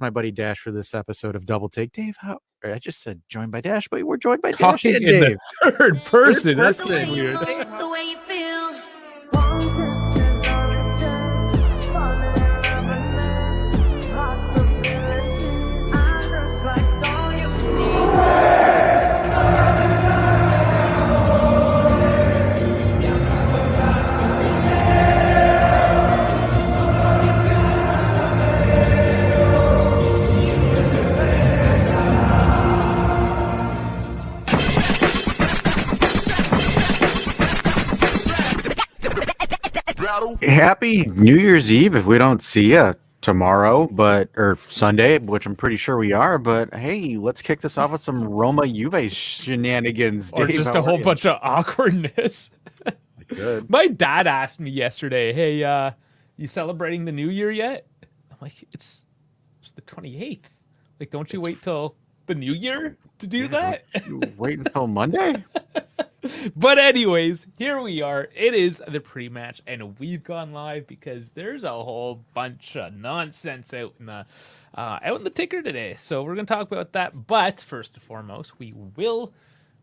my buddy Dash for this episode of Double Take. Dave, I just said joined by Dash, but we're joined by Dash Talking and in Dave. the third person. That's The way you weird. look, the way you feel. Happy New Year's Eve if we don't see you tomorrow, or Sunday, which I'm pretty sure we are. But hey, let's kick this off with some Roma Juve shenanigans. Or Dave, just how a whole are you? bunch of awkwardness. Good. My dad asked me yesterday, hey, you celebrating the new year yet? I'm like, it's the 28th. Like, don't you wait till the new year to do that? You wait until Monday? But anyways, here we are. It is the pre-match, and we've gone live because there's a whole bunch of nonsense out in the ticker today. So we're gonna talk about that. But first and foremost, we will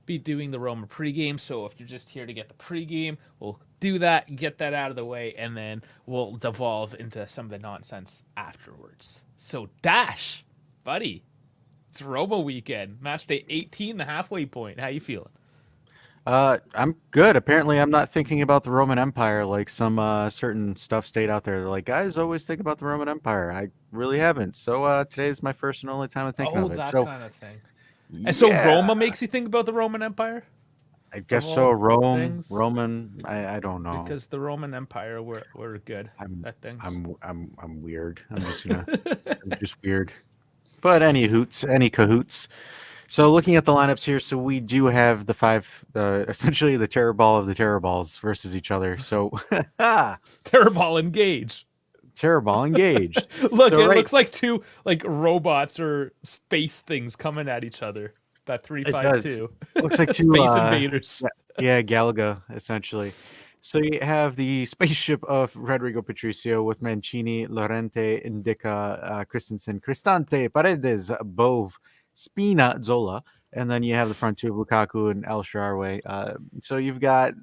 be doing the Roma pregame. So if you're just here to get the pregame, we'll do that, get that out of the way, and then we'll devolve into some of the nonsense afterwards. So Dash, buddy, it's Roma weekend, match day 18, the halfway point. How you feeling? I'm good. Apparently, I'm not thinking about the Roman Empire like some certain stuff stayed out there. They're like, guys always think about the Roman Empire. I really haven't. So today's my first and only time of thinking of it. That So kind of thing. And so yeah, Roma makes you think about the Roman Empire? I guess all so. things? Roman. I don't know. Because the Roman Empire were good at things. I'm weird. I'm just weird. But any cahoots. So looking at the lineups here, so we do have the five, essentially the terror ball of the terror balls versus each other. So Terrorball engage. terror ball engaged. Look, So, it right. looks like two like robots or space things coming at each other. That 352. Looks like two Space invaders. Yeah, Galaga essentially. So you have the spaceship of Rodrigo Patricio with Mancini, Lorente, Indica, Christensen, Cristante, Paredes, Bove, Spina, Zola, and then you have the front two of Lukaku and El Shaarawy. So you've got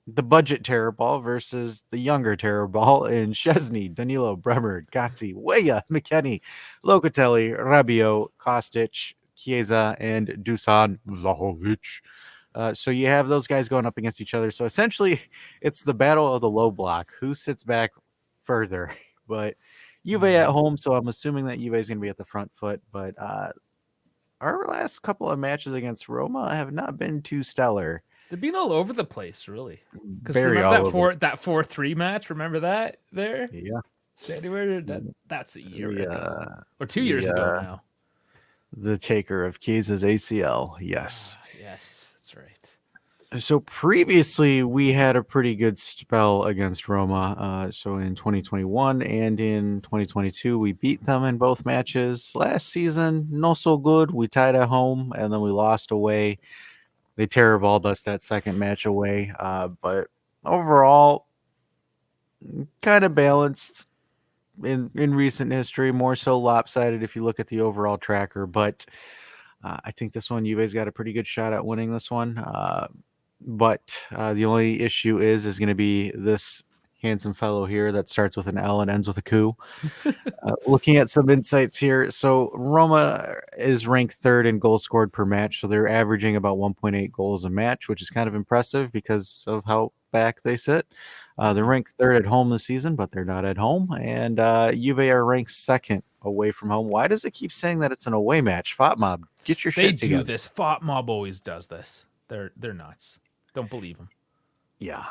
the budget terror ball versus the younger terror ball in Szczesny, Danilo, Bremer, Gatti, Weah, McKennie, Locatelli, Rabiot, Kostic, Chiesa, and Dusan Vlahovic. So you have those guys going up against each other. So essentially, it's the battle of the low block. Who sits back further? But Juve at home, so I'm assuming that Juve is going to be at the front foot. But our last couple of matches against Roma have not been too stellar. They've been all over the place, really. Because Very all over. that 4-3 match, remember that there? Yeah. January? That's a year The, ago. Or 2 years ago now. The taker of Chiesa's ACL. Yes. Yes, that's right. So previously we had a pretty good spell against Roma. So in 2021 and in 2022, we beat them in both matches. Last season, not so good. We tied at home and then we lost away. They terrorballed us that second match away. But overall, kind of balanced in recent history, more so lopsided if you look at the overall tracker. But I think this one, Juve's got a pretty good shot at winning this one. But the only issue is going to be this handsome fellow here that starts with an L and ends with a Q. Looking at some insights here. So Roma is ranked third in goals scored per match. So they're averaging about 1.8 goals a match, which is kind of impressive because of how back they sit. They're ranked third at home this season, but they're not at home. And Juve are ranked second away from home. Why does it keep saying that it's an away match? FOTMob, get your shit together. They do this. FOTMob always does this. They're nuts. Don't believe them. Yeah,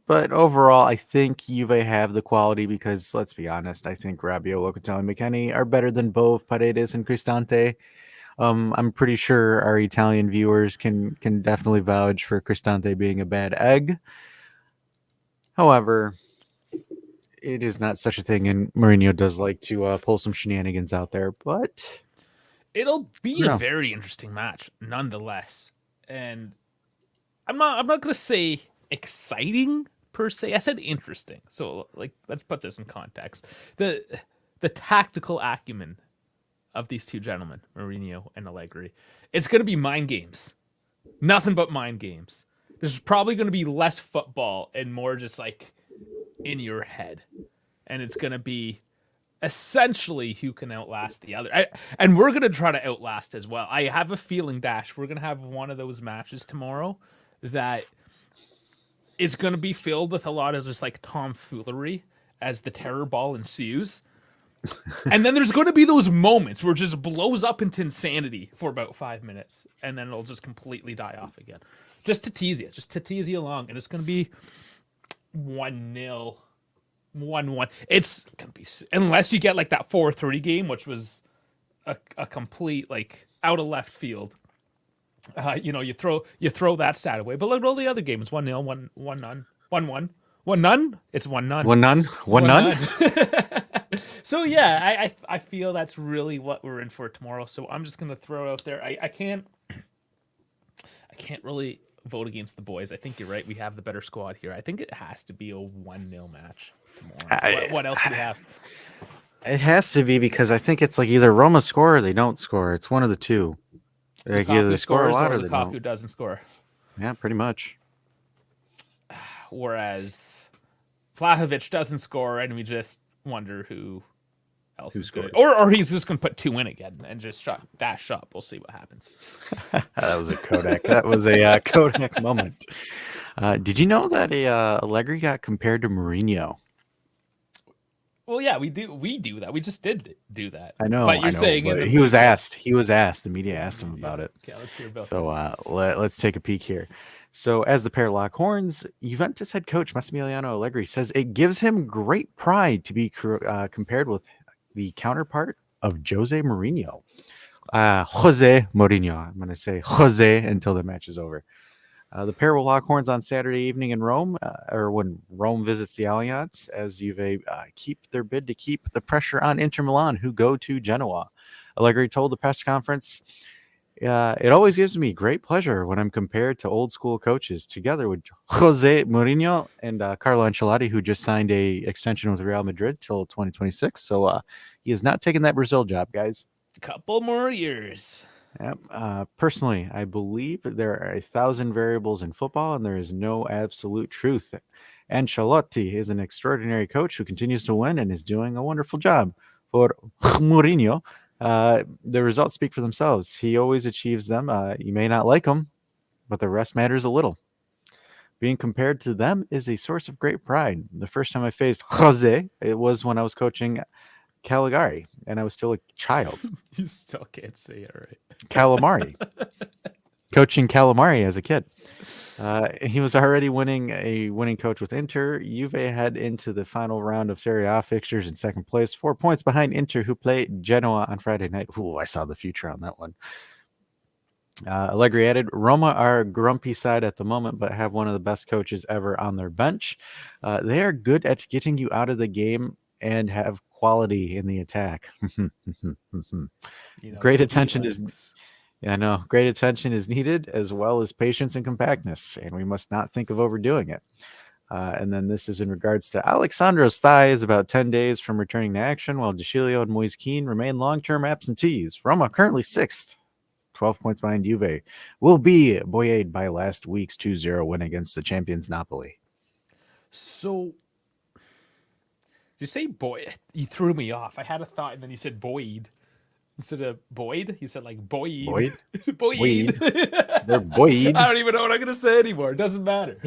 but overall, I think Juve have the quality because, let's be honest, I think Rabiot, Locatelli, and McKennie are better than both Paredes and Cristante. I'm pretty sure our Italian viewers can definitely vouch for Cristante being a bad egg. However, it is not such a thing, and Mourinho does like to pull some shenanigans out there, but it'll be a very interesting match nonetheless. And I'm not going to say exciting per se. I said interesting. So like, let's put this in context. The tactical acumen of these two gentlemen, Mourinho and Allegri, it's going to be mind games. Nothing but mind games. There's probably going to be less football and more just like in your head. And it's going to be essentially who can outlast the other. And we're going to try to outlast as well. I have a feeling, Dash, we're going to have one of those matches tomorrow that is going to be filled with a lot of just like tomfoolery as the terror ball ensues. And then there's going to be those moments where it just blows up into insanity for about 5 minutes, and then it'll just completely die off again. Just to tease you along. And it's going to be 1-0, 1-1. It's going to be, unless you get like that 4-3 game, which was a complete like out of left field. You throw that stat away. But look at all the other games: 1-0, 1-1, 1-1, 1-0. It's 1-0. 1-0. 1-0. So yeah, I feel that's really what we're in for tomorrow. So I'm just gonna throw it out there. I can't really vote against the boys. I think you're right. We have the better squad here. I think it has to be a 1-0 match tomorrow. What else do we have? It has to be, because I think it's like either Roma score or they don't score. It's one of the two. Like either they score a lot or they don't. Lukaku doesn't score. Yeah, pretty much. Whereas Vlahovic doesn't score, and we just wonder who else is good. Scores. Or he's just going to put 2 in again and just dash up. We'll see what happens. That was a Kodak. That was a Kodak moment. Did you know that Allegri got compared to Mourinho? Well, yeah, we do that. We just did do that. I know. But you're saying he was asked. He was asked. The media asked him about it. Okay, let's hear about this. Let's take a peek here. So, as the pair lock horns, Juventus head coach Massimiliano Allegri says it gives him great pride to be compared with the counterpart of Jose Mourinho. Jose Mourinho. I'm going to say Jose until the match is over. The pair will lock horns on Saturday evening in Rome, or when Rome visits the Allianz, as Juve keep their bid to keep the pressure on Inter Milan, who go to Genoa. Allegri told the press conference, it always gives me great pleasure when I'm compared to old school coaches, together with Jose Mourinho and Carlo Ancelotti, who just signed a extension with Real Madrid till 2026. So he has not taken that Brazil job, guys. A couple more years. Yep. Personally, I believe there are 1,000 variables in football, and there is no absolute truth. Ancelotti is an extraordinary coach who continues to win and is doing a wonderful job. For Mourinho, the results speak for themselves. He always achieves them. You may not like him, but the rest matters a little. Being compared to them is a source of great pride. The first time I faced Jose, it was when I was coaching Caligari, and I was still a child. You still can't say it right. Calamari. Coaching Calamari as a kid. He was already winning coach with Inter. Juve head into the final round of Serie A fixtures in second place, 4 points behind Inter, who play Genoa on Friday night. Ooh, I saw the future on that one. Allegri added, Roma are a grumpy side at the moment, but have one of the best coaches ever on their bench. They are good at getting you out of the game and have quality in the attack. Great attention is needed, as well as patience and compactness, and we must not think of overdoing it. And then this is in regards to Alexandro's thigh is about 10 days from returning to action, while DeCilio and Moise Kean remain long-term absentees. Roma currently 6th, 12 points behind Juve, will be buoyed by last week's 2-0 win against the champions Napoli. So, you say boy? You threw me off. I had a thought, and then you said Boyd instead of Boyd. You said like Boyd. Boyd. Boyd. They're Boyd. I don't even know what I'm gonna say anymore. It doesn't matter.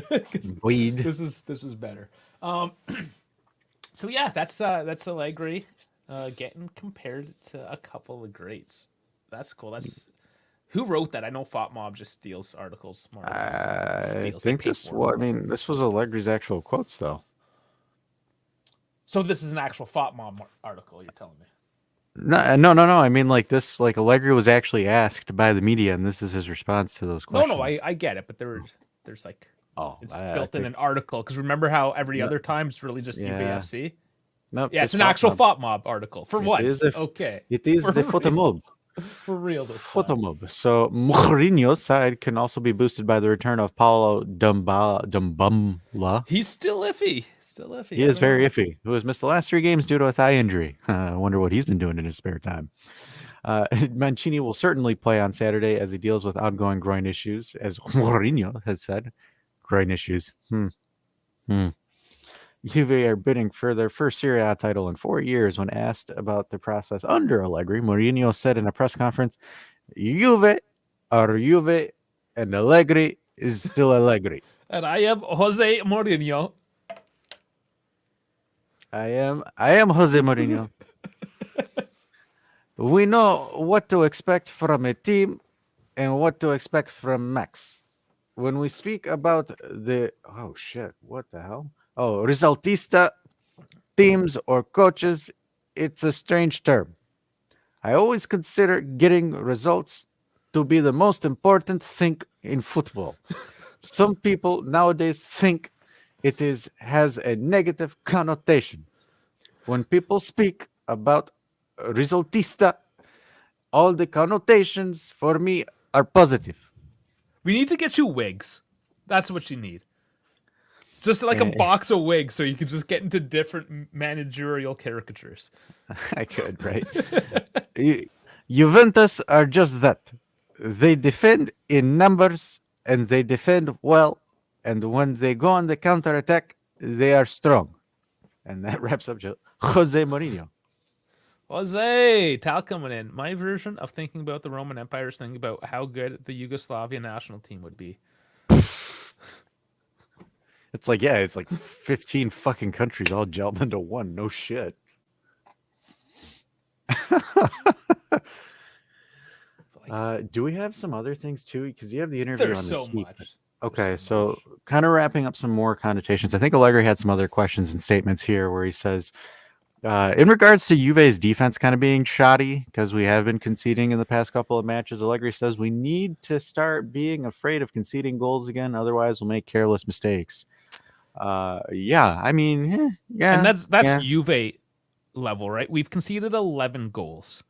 Boyd. This is better. So yeah, that's Allegri getting compared to a couple of greats. That's cool. That's who wrote that? I know Fop Mob just steals articles. More I think this. Well, I mean, this was Allegri's actual quotes, though. So this is an actual Fop Mob article, you're telling me? No. I mean, like this, like Allegri was actually asked by the media, and this is his response to those questions. No, I get it, but there's like, it's built in an article. Because remember how every other time it's really just UVFC? Nope. Yeah, it's an actual Fop Mob article. For what? Okay. It is the Foot Mob. For real this time. Photomob. So Mourinho's side can also be boosted by the return of Paulo Dumbala. He's still iffy. Still He iffy. I is don't know. very iffy, who has missed the last 3 games due to a thigh injury. I wonder what he's been doing in his spare time. Mancini will certainly play on Saturday as he deals with ongoing groin issues, as Mourinho has said. Groin issues. Hmm. Juve are bidding for their first Serie A title in 4 years. When asked about the process under Allegri, Mourinho said in a press conference, Juve are Juve, and Allegri is still Allegri. And I am Jose Mourinho. I am Jose Mourinho. We know what to expect from a team and what to expect from Max. When we speak about the oh shit, what the hell? Oh, resultista teams or coaches, it's a strange term. I always consider getting results to be the most important thing in football. Some people nowadays think it is has a negative connotation. When people speak about resultista, all the connotations for me are positive. We need to get you wigs. That's what you need. Just like a Eh, box of wigs so you can just get into different managerial caricatures. I could, right? Juventus are just that. They defend in numbers and they defend well. And when they go on the counter attack, they are strong. And that wraps up Jose Mourinho. Jose, Tal coming in. My version of thinking about the Roman Empire is thinking about how good the Yugoslavia national team would be. It's like, yeah, it's like 15 fucking countries all gelled into one. No shit. Do we have some other things too? Because you have the interview There's on the so keep. much. Okay, so kind of wrapping up some more connotations. I think Allegri had some other questions and statements here where he says, in regards to Juve's defense kind of being shoddy, because we have been conceding in the past couple of matches, Allegri says we need to start being afraid of conceding goals again. Otherwise, we'll make careless mistakes. Yeah, I mean, yeah, And that's yeah, Juve level, right? We've conceded 11 goals,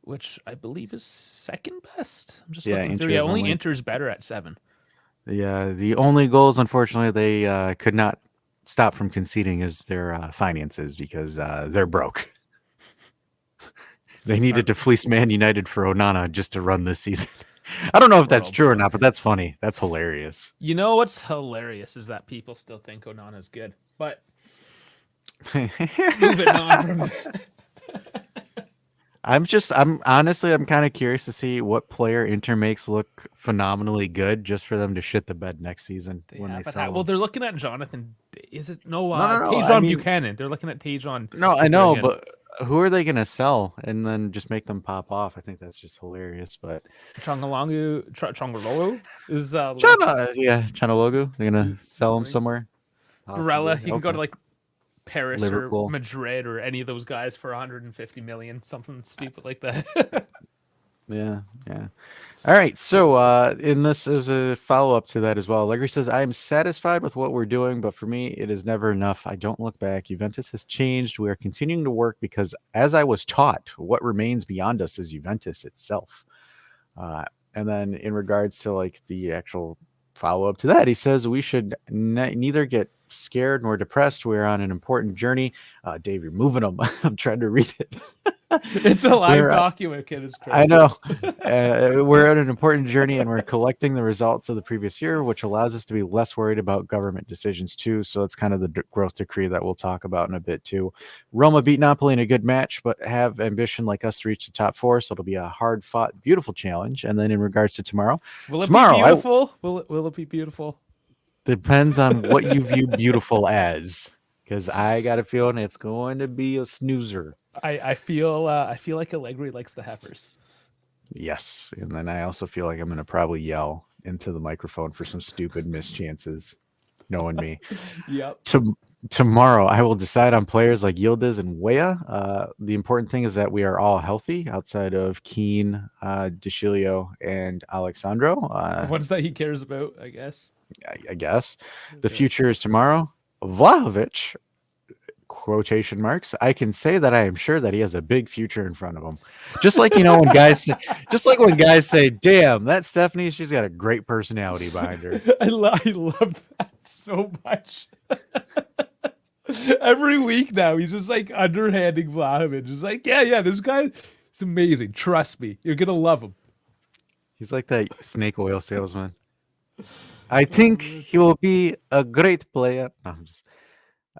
which I believe is second best. I'm just yeah. looking through. Inter Yeah, is only only Inter's better at 7. the only goals, unfortunately, they could not stop from conceding is their finances because they're broke. They needed to fleece Man United for Onana just to run this season. I don't know if that's Bro, true or bro. not, but that's funny. That's hilarious. You know what's hilarious is that people still think Onana's good. But moving on from that. I'm honestly, I'm kind of curious to see what player Inter makes look phenomenally good just for them to shit the bed next season They when they haven't sell well, them. they're looking at Jonathan. Is it no? No, no, no. I Tajon mean, Buchanan. They're looking at Tajon no, I know, Buchanan. but who are they going to sell and then just make them pop off? I think that's just hilarious. But Chongalolu is China, yeah, Chanalogu, they're going to sell him linked. somewhere. Barella. Possibly. He can go Okay. to like Paris or Liverpool. Madrid or any of those guys for 150 million, something stupid like that. Yeah, yeah. All right. So, and this is a follow up to that as well. Allegri says, I am satisfied with what we're doing, but for me, it is never enough. I don't look back. Juventus has changed. We are continuing to work because, as I was taught, what remains beyond us is Juventus itself. And then, in regards to like the actual follow up to that, he says, we should neither get scared nor depressed. We're on an important journey. Dave, you're moving them. I'm trying to read it. It's a live We're, document, kid. Is I crazy. know. We're on an important journey and we're collecting the results of the previous year, which allows us to be less worried about government decisions too. So that's kind of the growth decree that we'll talk about in a bit too. Roma beat Napoli in a good match, but have ambition like us to reach the top 4. So it'll be a hard fought, beautiful challenge. And then in regards to tomorrow, Will it be tomorrow, beautiful? Will it be beautiful? depends on what you view beautiful as. Because I got a feeling it's going to be a snoozer. I feel like Allegri likes the heifers. Yes, and then I also feel like I'm gonna probably yell into the microphone for some stupid mischances, knowing me. Yep. Tomorrow, I will decide on players like Yildiz and Weah. The important thing is that we are all healthy outside of Keane, DeCilio, and Alexandro. The ones that he cares about, I guess. I guess the Okay. future is tomorrow. Vlahovic, quotation marks, I can say that I am sure that he has a big future in front of him. Just like, when guys say, damn, that Stephanie, she's got a great personality behind her. I love that so much. Every week now, he's just like underhanding Vlahovic. Just like, yeah, this guy is amazing. Trust me, you're gonna love him. He's like that snake oil salesman. I think he will be a great player. No,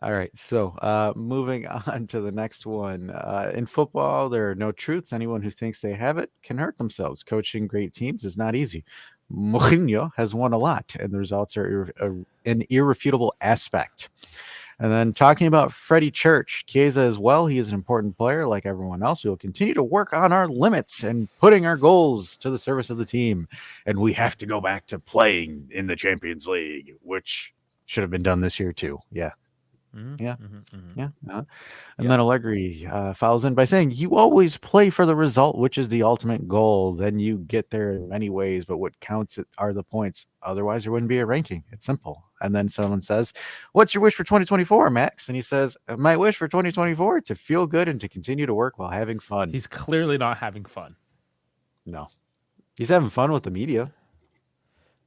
all right. So, moving on to the next one. In football, there are no truths. Anyone who thinks they have it can hurt themselves. Coaching great teams is not easy. Mourinho has won a lot, and the results are an irrefutable aspect. And then talking about Freddie Church, Chiesa as well. He is an important player like everyone else. We will continue to work on our limits and putting our goals to the service of the team. And we have to go back to playing in the Champions League, which should have been done this year too. Yeah. Yeah. And then Allegri follows in by saying, you always play for the result, which is the ultimate goal. Then you get there in many ways, but what counts are the points. Otherwise, there wouldn't be a ranking. It's simple. And then someone says, what's your wish for 2024, Max? And he says, my wish for 2024 to feel good and to continue to work while having fun. He's clearly not having fun. No. He's having fun with the media.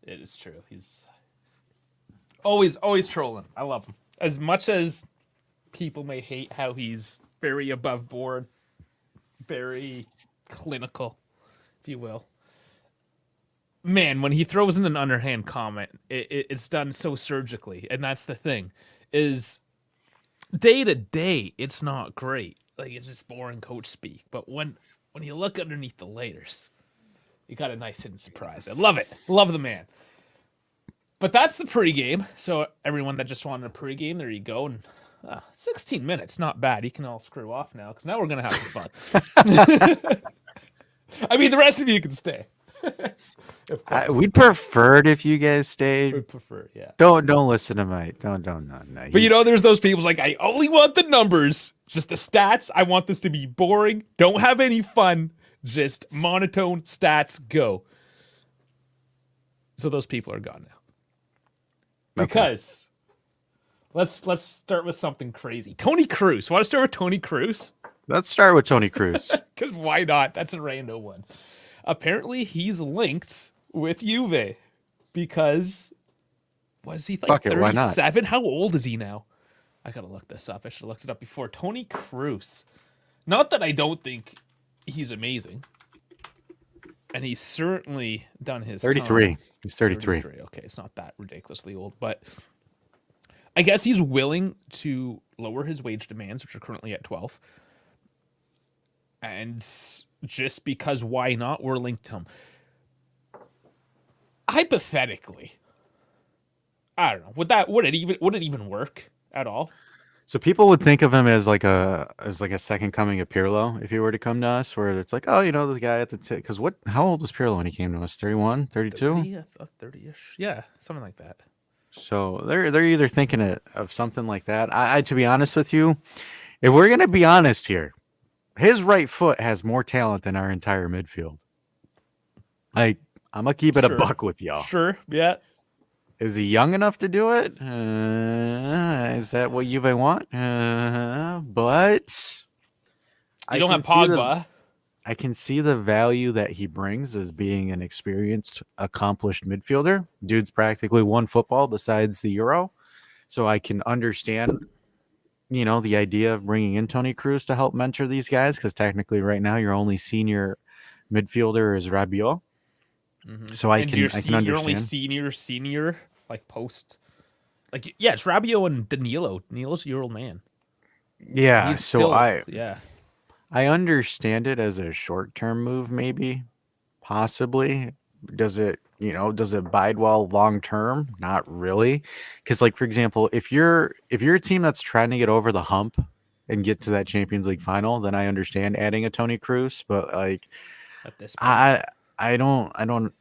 It is true. He's always trolling. I love him. As much as people may hate how he's very above board, very clinical, if you will. Man, when he throws in an underhand comment, it's done so surgically. And that's the thing, is day to day, it's not great. Like, it's just boring coach speak. But when you look underneath the layers, you got a nice hidden surprise. I love it. Love the man. But that's the pregame. So everyone that just wanted a pregame, there you go. And 16 minutes, not bad. You can all screw off now, because now we're going to have some fun. I mean, the rest of you can stay. We'd prefer it if you guys stayed. We'd prefer, yeah. Don't listen to Mike. Don't. No. But there's those people like, I only want the numbers, just the stats. I want this to be boring. Don't have any fun. Just monotone stats, go. So those people are gone now. Because let's start with something crazy. Tony Cruz. Want to start with Tony Cruz? Let's start with Tony Cruz. Because why not? That's a rando one. Apparently, he's linked with Juve because was he like 37? How old is he now? I gotta look this up. I should have looked it up before. Tony Cruz. Not that I don't think he's amazing. And he's certainly done his 33. Time. He's 33. Okay, it's not that ridiculously old, but I guess he's willing to lower his wage demands, which are currently at 12. And just because why not, we're linked to him. Hypothetically, I don't know. Would it even work at all? So people would think of him as like a second coming of Pirlo if he were to come to us, where it's like, oh, the guy at the because how old was Pirlo when he came to us? 31, 32? 30-ish. Yeah, something like that. So they're either thinking of something like that. I to be honest with you, if we're gonna be honest here, his right foot has more talent than our entire midfield. I'm gonna keep it a buck with y'all. Sure, yeah. Is he young enough to do it? Is that what Juve want? But you don't have Pogba. I can see the value that he brings as being an experienced, accomplished midfielder. Dude's practically won football besides the Euro. So I can understand, the idea of bringing in Tony Cruz to help mentor these guys, because technically right now your only senior midfielder is Rabiot. Mm-hmm. So I can understand. You're only senior, like post. Like, yeah, it's Rabiot and Danilo. Danilo's your old man. Yeah, I understand it as a short-term move, maybe, possibly. Does it bide well long-term? Not really. Because, like, for example, if you're a team that's trying to get over the hump and get to that Champions League final, then I understand adding a Tony Cruz. But, like, at this point, I don't,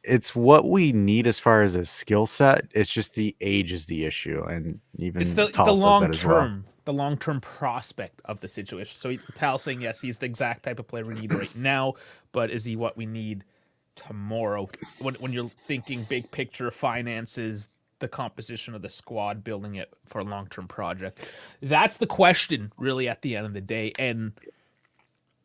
it's what we need as far as a skill set. It's just the age is the issue. And even it's the long term. The long-term prospect of the situation. So Tal's saying, yes, he's the exact type of player we need right now, but is he what we need tomorrow? When you're thinking big picture finances, the composition of the squad, building it for a long-term project? That's the question, really, at the end of the day. And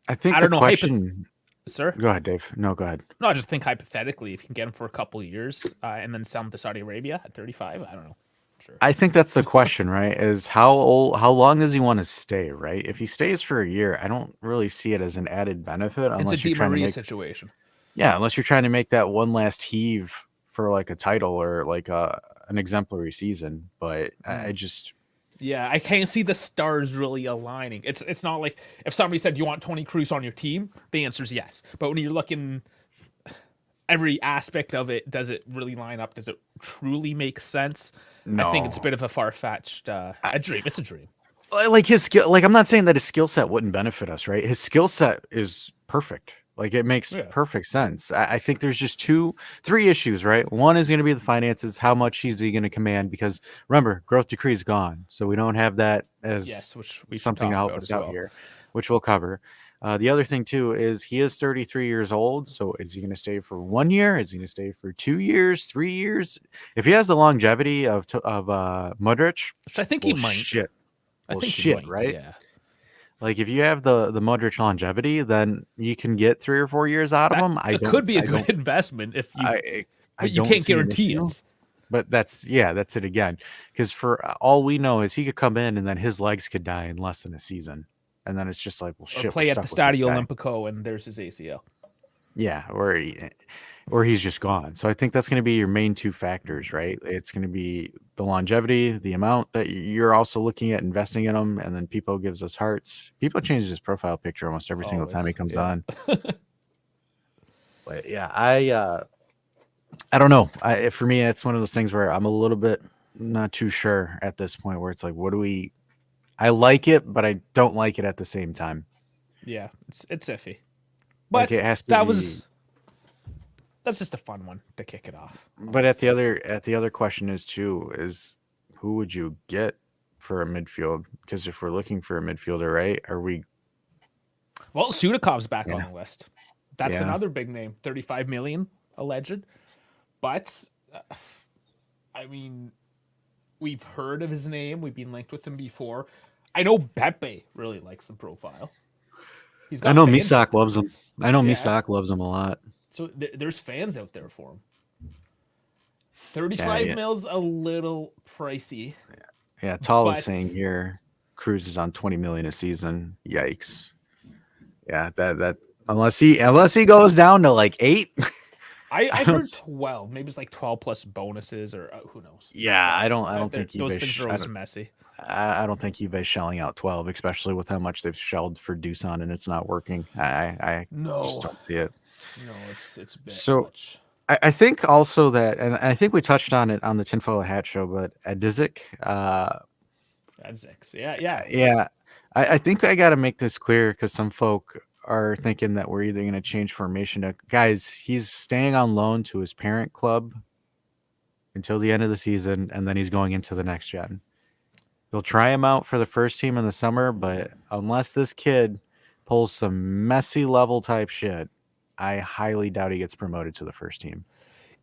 I think I the don't know, question. sir. Go ahead, Dave. No, go ahead. No, I just think hypothetically, if you can get him for a couple of years and then sell him to Saudi Arabia at 35, I don't know. Sure. I think that's the question, right? Is how long does he want to stay, right? If he stays for a year, I don't really see it as an added benefit It's a unless you're Di trying to Maria make, situation. yeah, unless you're trying to make that one last heave for like a title or like an exemplary season. But I just Yeah, I can't see the stars really aligning. It's not like if somebody said, "Do you want Tony Cruz on your team?" The answer is yes. But when you're looking every aspect of it, does it really line up? Does it truly make sense? I think it's a no. bit of a far-fetched a dream. It's a dream. Like his skill, like I'm not saying that his skill set wouldn't benefit us, right? His skill set is perfect. Like it makes Yeah. perfect sense. I think there's just three issues, right? One is going to be the finances. How much is he going to command? Because remember, growth decree is gone, so we don't have that as Yes, which we should something to talk help about us as out well. here, which we'll cover. The other thing too is he is 33 years old. So is he going to stay for 1 year? Is he going to stay for 2 years, 3 years? If he has the longevity of Modric, Which I think he well, might. shit. I Well, think he shit, might. right? Yeah. Like if you have the Modric longevity, then you can get 3 or 4 years out of That him. could be a good investment if you, I but you don't can't see an guarantee issue. it. But that's it again. Because for all we know is he could come in and then his legs could die in less than a season, and then it's just like, well, Or shit, we're play at the stuck with this Stadio guy. Olimpico and there's his ACL. Yeah, or he's just gone. So I think that's going to be your main two factors, right? It's going to be the longevity, the amount that you're also looking at investing in him, and then People gives us hearts. People changes his profile picture almost every single time he Always. comes Yeah. on. But yeah, I don't know. For me, it's one of those things where I'm a little bit not too sure at this point. Where it's like, what do we? I like it, but I don't like it at the same time. Yeah. It's iffy. Like But it has to that be. was that's just a fun one to kick it off. But at the other question is too is who would you get for a midfield? Because if we're looking for a midfielder, right? Are we? Well, Sudakov's back on Yeah, the list. That's yeah. another big name. 35 million alleged. But I mean, we've heard of his name. We've been linked with him before. I know Pepe really likes the profile. He's I got know fan Misak base. loves him. I know Yeah. Misak loves him a lot. So there's fans out there for him. Yeah, 35 yeah, mil's a little pricey, yeah. Tall is but saying here, Cruz is on 20 million a season. Yikes. Yeah, that unless he goes down to like 8, I I've don't. heard 12. Maybe it's like 12 plus bonuses or who knows. Yeah, But I don't think those eBay. things are always messy. I don't think eBay's shelling out 12, especially with how much they've shelled for Doosan and it's not working. I just No, don't see it. no, it's a bit So much. I think also that, and I think we touched on it on the Tinfoil Hat show, but Adizik, That's six. Yeah, yeah. yeah, I think I got to make this clear because some folk are thinking that we're either going to change formation. Guys, he's staying on loan to his parent club until the end of the season, and then he's going into the next gen. They'll try him out for the first team in the summer, but unless this kid pulls some messy level type shit, I highly doubt he gets promoted to the first team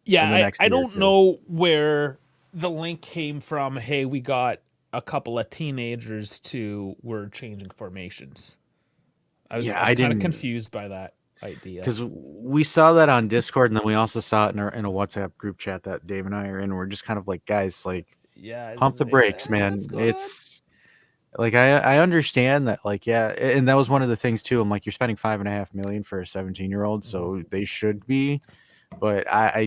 Yeah, in the next I year or don't two. know where the link came from. Hey, we got a couple of teenagers to we're changing formations. Yeah, I was I kind of didn't confused by that idea. because we saw that on Discord, and then we also saw it in a WhatsApp group chat that Dave and I are in. We're just kind of like, guys, like, Yeah, pump the brakes, what's man. going on? It's like I understand that, like, yeah, and that was one of the things too. I'm like, you're spending 5.5 million for a 17-year-old, so they should be. But I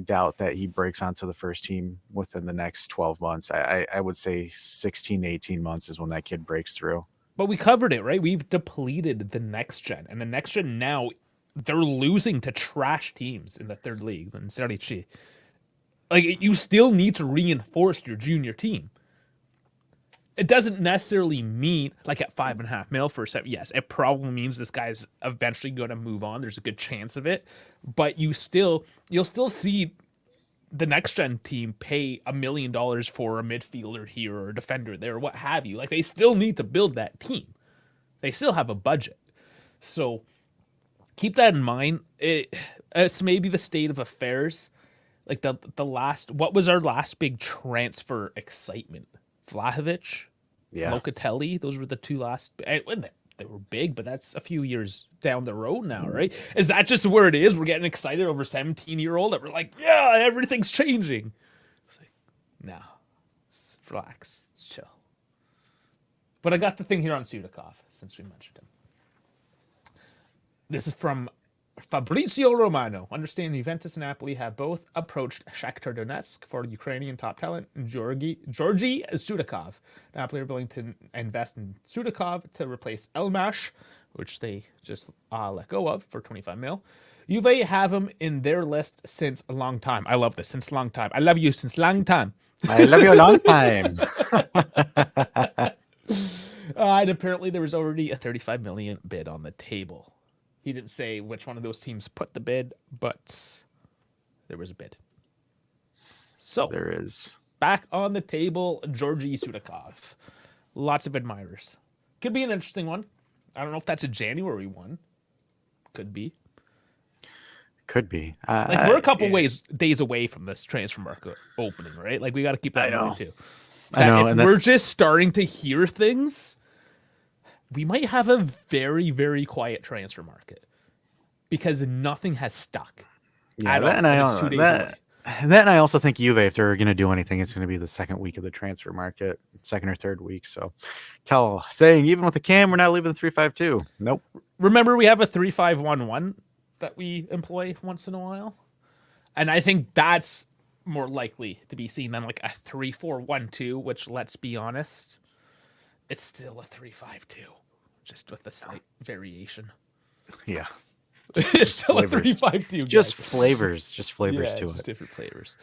doubt that he breaks onto the first team within the next 12 months. I would say 16 to 18 months is when that kid breaks through. But we covered it, right? We've depleted the next gen, and the next gen now they're losing to trash teams in the third league in Serie C. Like you still need to reinforce your junior team. It doesn't necessarily mean like at 5.5 mil for a set. Yes, it probably means this guy's eventually going to move on. There's a good chance of it, but you'll still see the next gen team pay $1 million for a midfielder here or a defender there, or what have you. Like they still need to build that team. They still have a budget, so keep that in mind. It's maybe the state of affairs, Like the last, what was our last big transfer excitement? Vlahovic, Yeah. Locatelli. Those were the two last. They were big, but that's a few years down the road now, right? Is that just where it is? We're getting excited over 17-year-old that we're like, yeah, everything's changing. It's like, no, relax, let's chill. But I got the thing here on Sudakov since we mentioned him. This is from Fabrizio Romano. Understand Juventus and Napoli have both approached Shakhtar Donetsk for Ukrainian top talent Georgy Sudakov. Napoli are willing to invest in Sudakov to replace Elmash, which they just let go of for 25 mil. Juve have him in their list since a long time. I love this, since a long time. I love you since long time. I love you a long time. And apparently there was already a 35 million bid on the table. He didn't say which one of those teams put the bid, but there was a bid. So There is. Back on the table, Georgy Sudakov. Lots of admirers. Could be an interesting one. I don't know if that's a January one. Could be. Could be. Like we're a couple days away from this transfer market opening, right? Like we got to keep that in mind too. I know, if we're just starting to hear things, we might have a very, very quiet transfer market because nothing has stuck. Yeah, and I also think Juve, if they're going to do anything, it's going to be the second week of the transfer market, second or third week. So, saying even with the cam, we're not leaving the 3-5-2. Nope. Remember, we have a 3-5-1-1 that we employ once in a while, and I think that's more likely to be seen than like a 3-4-1-2. Which, let's be honest, it's still a 3-5-2, just with a slight variation. Yeah. It's still flavors. A 3-5-2. Just flavors to it. Different flavors.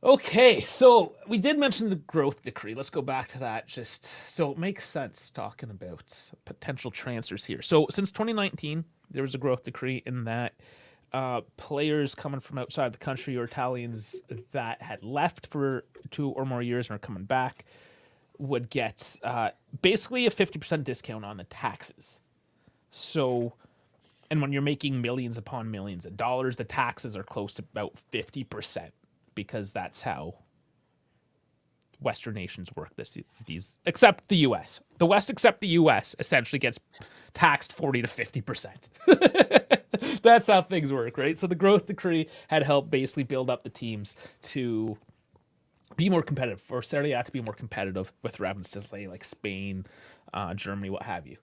Okay, so we did mention the growth decree. Let's go back to that just so it makes sense talking about potential transfers here. So since 2019, there was a growth decree in that players coming from outside the country or Italians that had left for 2 or more years and are coming back would get basically a 50% discount on the taxes. So, and when you're making millions upon millions of dollars, the taxes are close to about 50% because that's how Western nations work. These except the U.S. The West, except the U.S., essentially gets taxed 40 to 50%. That's how things work, right? So the growth decree had helped basically build up the teams to be more competitive, for Serie A to be more competitive with references like Spain, Germany, what have you.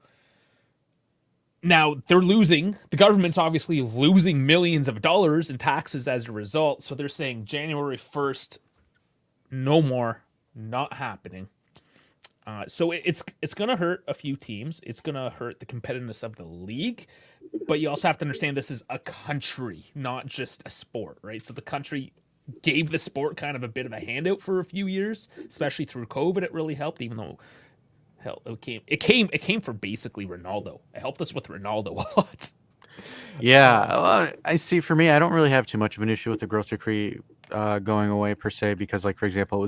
Now, they're losing. The government's obviously losing millions of dollars in taxes as a result. So they're saying January 1st, no more, not happening. So it's going to hurt a few teams. It's going to hurt the competitiveness of the league. But you also have to understand this is a country, not just a sport, right? So the country gave the sport kind of a bit of a handout for a few years, especially through COVID. It really helped, even though hell, it came for basically Ronaldo. It helped us with Ronaldo a lot. Yeah, well, I see. For me, I don't really have too much of an issue with the growth decree going away per se, because, like, for example,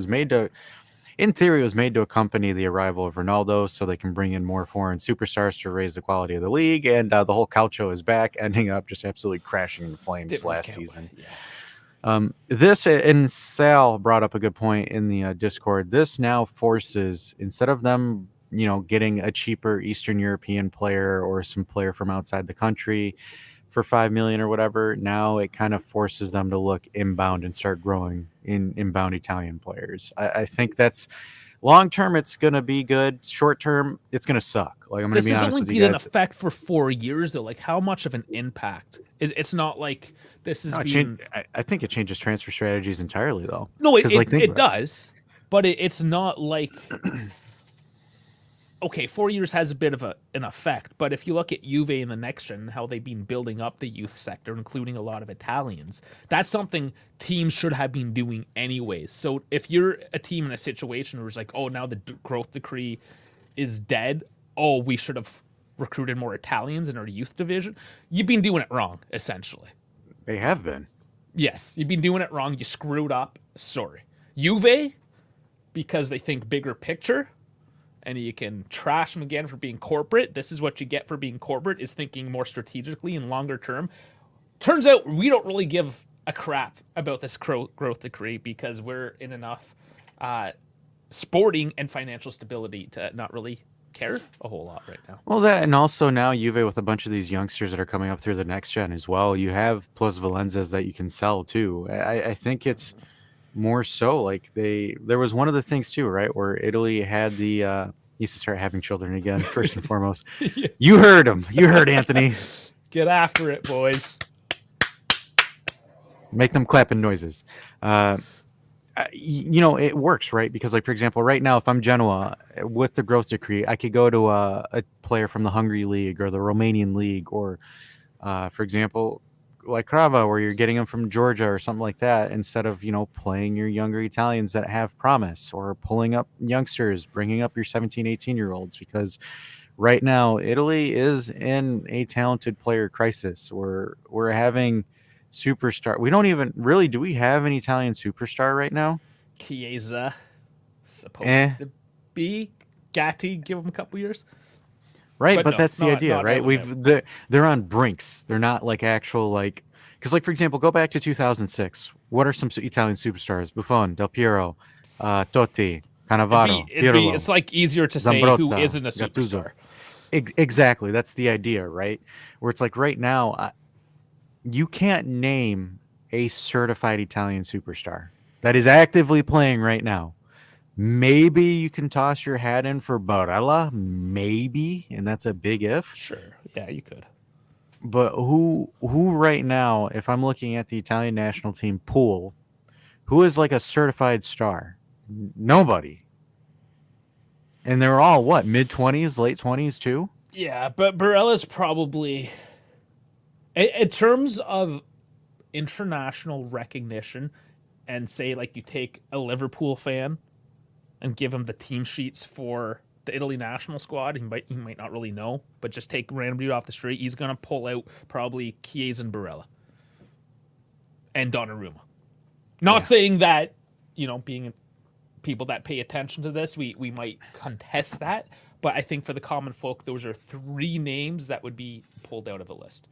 in theory, it was made to accompany the arrival of Ronaldo, so they can bring in more foreign superstars to raise the quality of the league. And the whole Calcio is back, ending up just absolutely crashing in flames last season. Yeah. This, and Sal brought up a good point in the Discord. This now forces, instead of them, getting a cheaper Eastern European player or some player from outside the country for $5 million or whatever, now it kind of forces them to look inbound and start growing in inbound Italian players. I think that's long term, it's going to be good. Short term, it's going to suck. Like, I'm going to be honest with you guys. This has only been in effect for 4 years, though. Like, how much of an impact? It's not like this is I think it changes transfer strategies entirely, though. No, it does, but it's not like. Okay, 4 years has a bit of an effect, but if you look at Juve in the next gen, how they've been building up the youth sector, including a lot of Italians, that's something teams should have been doing anyways. So if you're a team in a situation where it's like, oh, now the growth decree is dead, oh, we should have recruited more Italians in our youth division, you've been doing it wrong, essentially. They have been. Yes, you've been doing it wrong. You screwed up. Sorry. Juve, because they think bigger picture, and you can trash them again for being corporate. This is what you get for being corporate, is thinking more strategically and longer term. Turns out we don't really give a crap about this growth decree because we're in enough sporting and financial stability to not really care a whole lot right now. Well, that and also now Juve with a bunch of these youngsters that are coming up through the next gen as well. You have plus Valenzas that you can sell too. I think it's more so like there was one of the things too, right, where Italy had the needs to start having children again first and foremost. Yeah. You heard him. You heard Anthony. Get after it, boys. Make them clapping noises. It works, right? Because, like, for example, right now, if I'm Genoa with the growth decree, I could go to a player from the Hungary league or the Romanian league, or, for example, like Crava, where you're getting them from Georgia or something like that, instead of playing your younger Italians that have promise, or pulling up youngsters, bringing up your 17, 18-year-olds, because right now Italy is in a talented player crisis. We're having superstar. We don't even really do we have an Italian superstar right now? Chiesa Eh, supposed to be. Gatti, give him a couple years. right, But but no, that's the idea, not right? out of him. They're on brinks. They're not like actual like because, like, for example, go back to 2006. What are some Italian superstars? Buffon, Del Piero, Totti, Cannavaro, It's Pirlo, like easier to say who Zambrotta, isn't a Gattuso. superstar. Exactly, that's the idea, right? Where it's like right now, you can't name a certified Italian superstar that is actively playing right now. Maybe you can toss your hat in for Barella, maybe, and that's a big if. Sure, yeah, you could. But who right now, if I'm looking at the Italian national team pool, who is like a certified star? Nobody. And they're all what, mid 20s, late 20s too? Yeah, but Barella's probably, in terms of international recognition, and say like you take a Liverpool fan and give him the team sheets for the Italy national squad, he might not really know, but just take random dude off the street, he's gonna pull out probably Chiesa and Barella and Donnarumma. Not Yeah. saying that, being people that pay attention to this, we might contest that, but I think for the common folk, those are three names that would be pulled out of the list.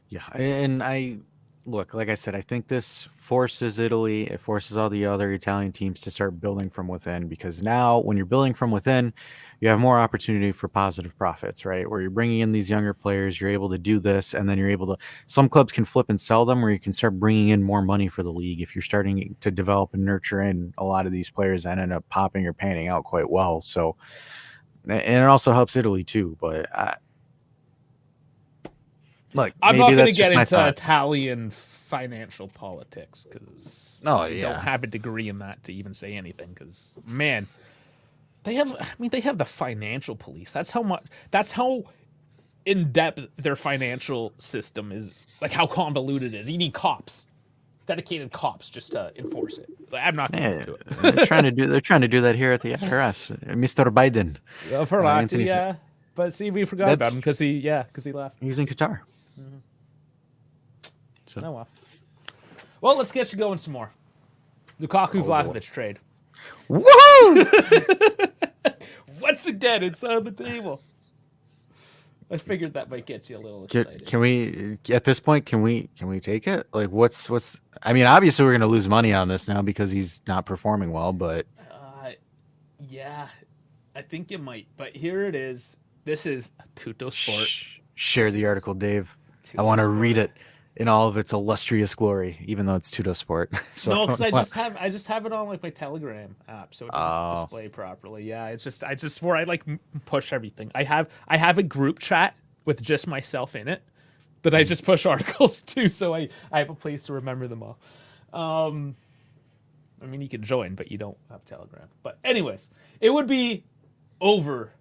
Yeah, and I look, like I said, I think this forces Italy, it forces all the other Italian teams to start building from within, because now when you're building from within, you have more opportunity for positive profits, right? Where you're bringing in these younger players, you're able to do this, and then you're able to, some clubs can flip and sell them, where you can start bringing in more money for the league if you're starting to develop and nurture in a lot of these players that end up popping or panning out quite well. So, and it also helps Italy too, but look, I'm not maybe going to that's get just my into thoughts. Italian financial politics because Oh, I yeah. don't have a degree in that to even say anything. Because man, they have the financial police. That's how much. That's how in depth their financial system is. Like how convoluted it is. You need cops, dedicated cops, just to enforce it. I'm not getting Yeah, into it. they're trying to do that here at the IRS. Mr. Biden, For Lati, Anthony's yeah. But see, we forgot about that's him because he left. he's in Qatar. So Oh well. Well, let's get you going some more. Lukaku boy. Vlahovic trade. woohoo! Once again, it's on the table. I figured that might get you a little excited. Can we at this point can we take it? Like what's I mean, obviously we're gonna lose money on this now because he's not performing well, but Yeah, I think you might. But here it is. This is Tutto Sport. share the article, Dave. I want to read it in all of its illustrious glory, even though it's Tudo Sport. So No, because don't I just have it on like my Telegram app, so it doesn't Oh. display properly. Yeah, it's just I just where I like push everything. I have a group chat with just myself in it that I just push articles to, so I have a place to remember them all. I mean, you can join, but you don't have Telegram. But anyways, it would be over.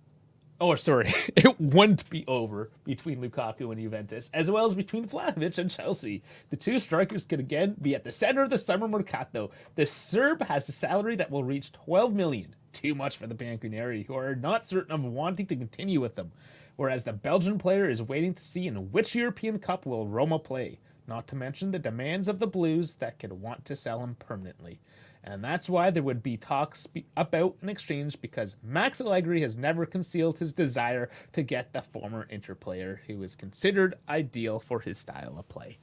Oh, sorry. It wouldn't be over between Lukaku and Juventus, as well as between Vlahovic and Chelsea. The two strikers could again be at the center of the summer mercato. The Serb has a salary that will reach 12 million. Too much for the Bianconeri, who are not certain of wanting to continue with them. Whereas the Belgian player is waiting to see in which European Cup will Roma play. Not to mention the demands of the Blues that could want to sell him permanently. And that's why there would be talks about an exchange, because Max Allegri has never concealed his desire to get the former Inter player who is considered ideal for his style of play.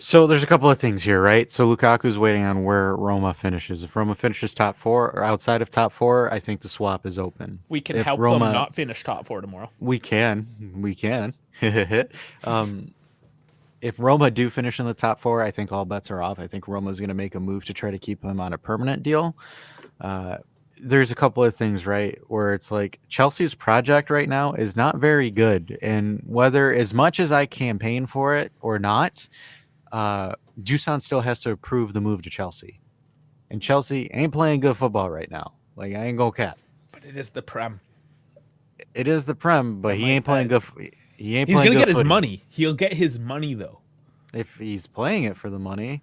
So there's a couple of things here, right? So Lukaku's waiting on where Roma finishes. If Roma finishes top four or outside of top four, I think the swap is open. We can If help them Roma, not finish top four tomorrow. we can. um, if Roma do finish in the top four, I think all bets are off. I think Roma's going to make a move to try to keep him on a permanent deal. Uh, there's a couple of things, right, where it's like Chelsea's project right now is not very good. And whether as much as I campaign for it or not, Dusan still has to approve the move to Chelsea. And Chelsea ain't playing good football right now. Like, I ain't gonna cap. But it is the Prem. It is the Prem, but he ain't playing good. He ain't He's playing gonna good get his footy. money. He'll get his money though. If he's playing it for the money.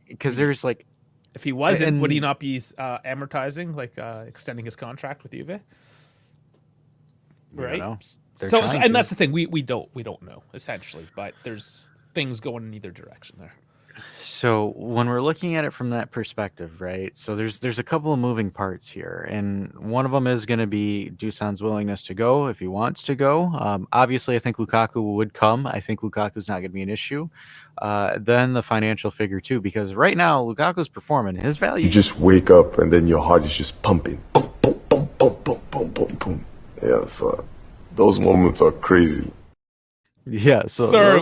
Because there's like, if he wasn't, and would he not be amortizing, like extending his contract with Juve? Right. Know. So and that's the thing. We don't know essentially, but there's things going in either direction there. So when we're looking at it from that perspective, right? So there's a couple of moving parts here, and one of them is going to be Dusan's willingness to go if he wants to go. Obviously, I think Lukaku would come. I think Lukaku's not going to be an issue. Then the financial figure too, because right now Lukaku's performing. His value. You just wake up and then your heart is just pumping. Boom, boom, boom, boom, boom, boom, boom, boom. Yeah, so those moments are crazy. Yeah, so Sir,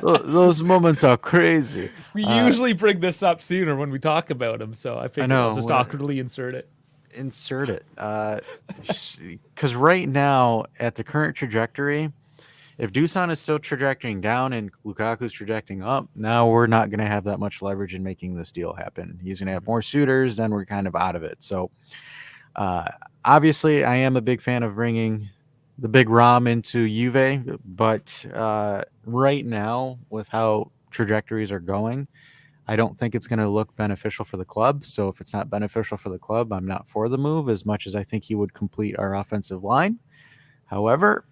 those moments are crazy. We usually bring this up sooner when we talk about him, so I figured I'll just awkwardly insert it. Insert it. Because right now, at the current trajectory, if Dusan is still trajecting down and Lukaku's trajecting up, now we're not going to have that much leverage in making this deal happen. He's going to have more suitors, then we're kind of out of it. So, obviously, I am a big fan of bringing the big Rom into Juve, but right now, with how trajectories are going, I don't think it's going to look beneficial for the club. So if it's not beneficial for the club, I'm not for the move as much as I think he would complete our offensive line. However,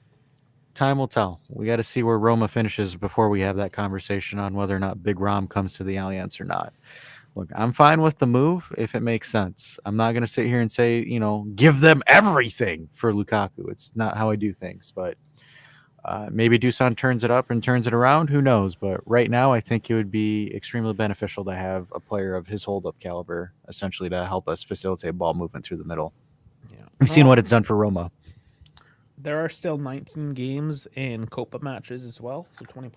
time will tell. We got to see where Roma finishes before we have that conversation on whether or not Big Rom comes to the Allianz or not. Look, I'm fine with the move if it makes sense. I'm not going to sit here and say, give them everything for Lukaku. It's not how I do things, but maybe Dusan turns it up and turns it around. Who knows? But right now, I think it would be extremely beneficial to have a player of his hold-up caliber, essentially, to help us facilitate ball movement through the middle. Yeah. We've seen what it's done for Roma. There are still 19 games in Copa matches as well, so 20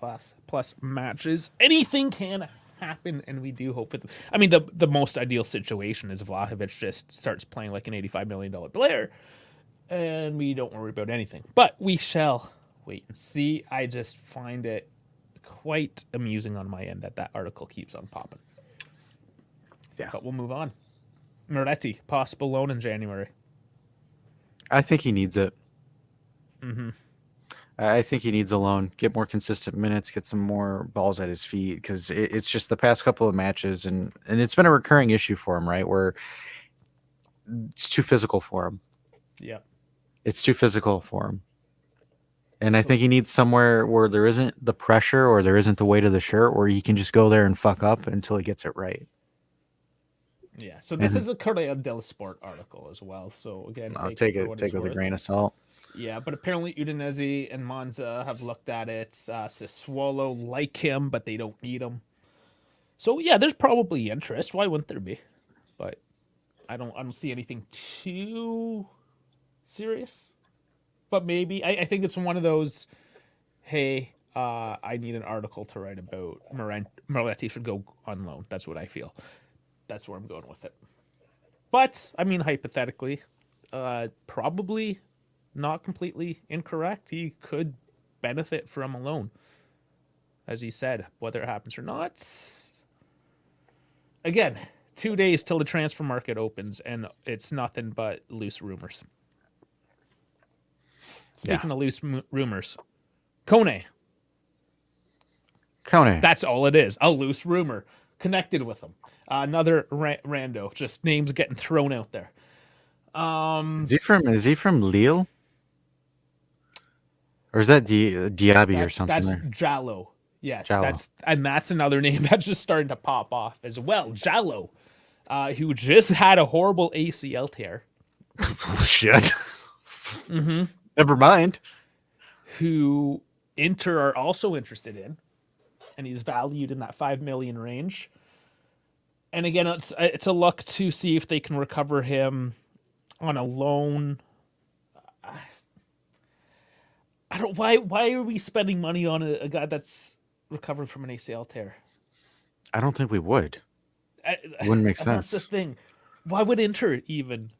plus matches. Anything can happen, and we do hope for them. I mean, the most ideal situation is Vlahovic just starts playing like an $85 million player, and we don't worry about anything. But we shall wait and see. I just find it quite amusing on my end that article keeps on popping. Yeah. But we'll move on. Moretti, possible loan in January. I think he needs it. Mm-hmm. I think he needs a loan, get more consistent minutes, get some more balls at his feet, because it's just the past couple of matches, and it's been a recurring issue for him, right, where it's too physical for him. Yeah. It's too physical for him. And I think he needs somewhere where there isn't the pressure or there isn't the weight of the shirt where he can just go there and fuck up until he gets it right. Yeah, so this is a Corriere dello Sport article as well. So again, I'll take it with a grain of salt. Yeah, but apparently Udinese and Monza have looked at it. Sassuolo like him, but they don't need him. So yeah, there's probably interest. Why wouldn't there be? But I don't see anything too serious. But maybe I think it's one of those. Hey, I need an article to write about. Moretti should go on loan. That's what I feel. That's where I'm going with it. But I mean, hypothetically, probably not completely incorrect. He could benefit from a loan, as he said. Whether it happens or not, again, 2 days till the transfer market opens, and it's nothing but loose rumors. Speaking of loose rumors, Kone. That's all it is. A loose rumor connected with him. Another rando. Just names getting thrown out there. Is he from Lille? Or is that Diaby or something? That's Jallo. Yes, Jallo. That's another name that's just starting to pop off as well. Jallo, who just had a horrible ACL tear. Oh, shit. Mm-hmm. Never mind. Who Inter are also interested in. and he's valued in that 5 million range. And again, it's a look to see if they can recover him on a loan. I don't. Why are we spending money on a guy that's recovering from an ACL tear? I don't think we would. It wouldn't make And that's the sense. thing. Why would Inter even?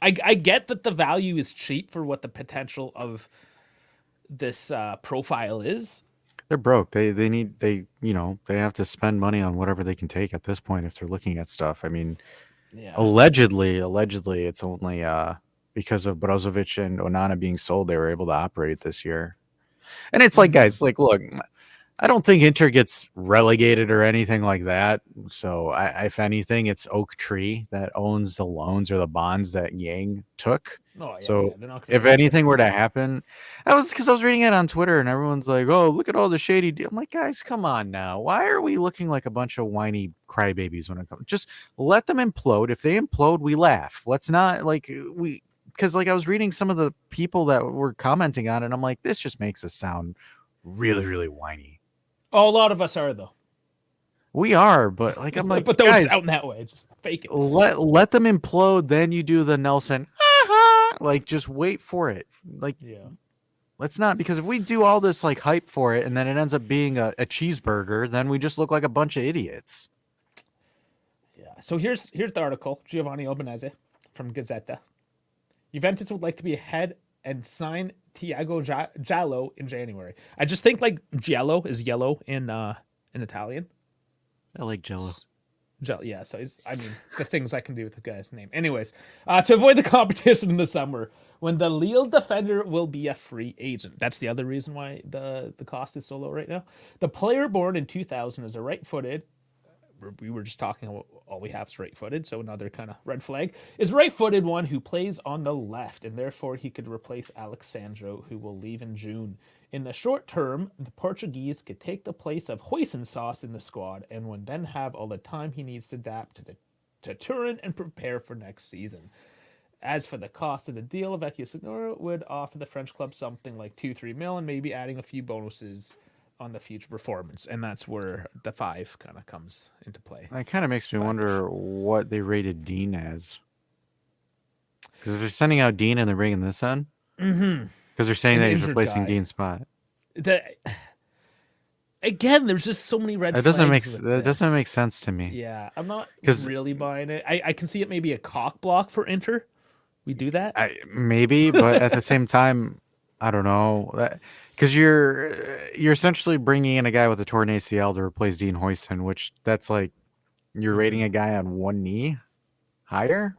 I get that the value is cheap for what the potential of this profile is. They're broke. They have to spend money on whatever they can take at this point if they're looking at stuff. I mean, Yeah. allegedly, it's only because of Brozovic and Onana being sold, they were able to operate this year. And it's like, guys, like, look, I don't think Inter gets relegated or anything like that. So, if anything, it's Oak Tree that owns the loans or the bonds that Yang took. Oh yeah. So, they're not gonna if anything were to happen, I was reading it on Twitter and everyone's like, "Oh, look at all the shady." I'm like, guys, come on now. Why are we looking like a bunch of whiny crybabies when it comes? Just let them implode. If they implode, we laugh. Let's not because I was reading some of the people that were commenting on it. And I'm like, this just makes us sound really, really whiny. Oh, a lot of us are though. We are, but I'm like, but those guys, sound that way. Just fake it. let them implode. Then you do the Nelson. Like, just wait for it. Like, Yeah. let's not, because if we do all this like hype for it and then it ends up being a cheeseburger, then we just look like a bunch of idiots. Yeah. So here's the article. Giovanni Albanese from Gazzetta. Juventus would like to be ahead and sign Thiago Giallo in January. I just think like Giallo is yellow in Italian. I like Jello. Yeah, so the things I can do with the guy's name. Anyways, to avoid the competition in the summer, when the Lille defender will be a free agent. That's the other reason why the cost is so low right now. The player born in 2000 is a right-footed. We were just talking about all we have is right-footed, so another kind of red flag. Is right-footed one who plays on the left, and therefore he could replace Alexandro, who will leave in June. In the short term, the Portuguese could take the place of hoisin sauce in the squad and would then have all the time he needs to adapt to Turin and prepare for next season. As for the cost of the deal, Vecchio Signora would offer the French club something like 2-3 mil and maybe adding a few bonuses on the future performance. And that's where the 5 kind of comes into play. It kind of makes me wonder what they rated Dean as. Because if they're sending out Dean and they're bringing this in, because they're saying that he's replacing Dean's spot. Again, there's just so many red flags. That doesn't make sense to me. Yeah, I'm not really buying it. I can see it maybe a cock block for Inter. We do that. Maybe, but at the same time, I don't know. Because you're essentially bringing in a guy with a torn ACL to replace Dean Huijsen, which that's like you're rating a guy on one knee higher?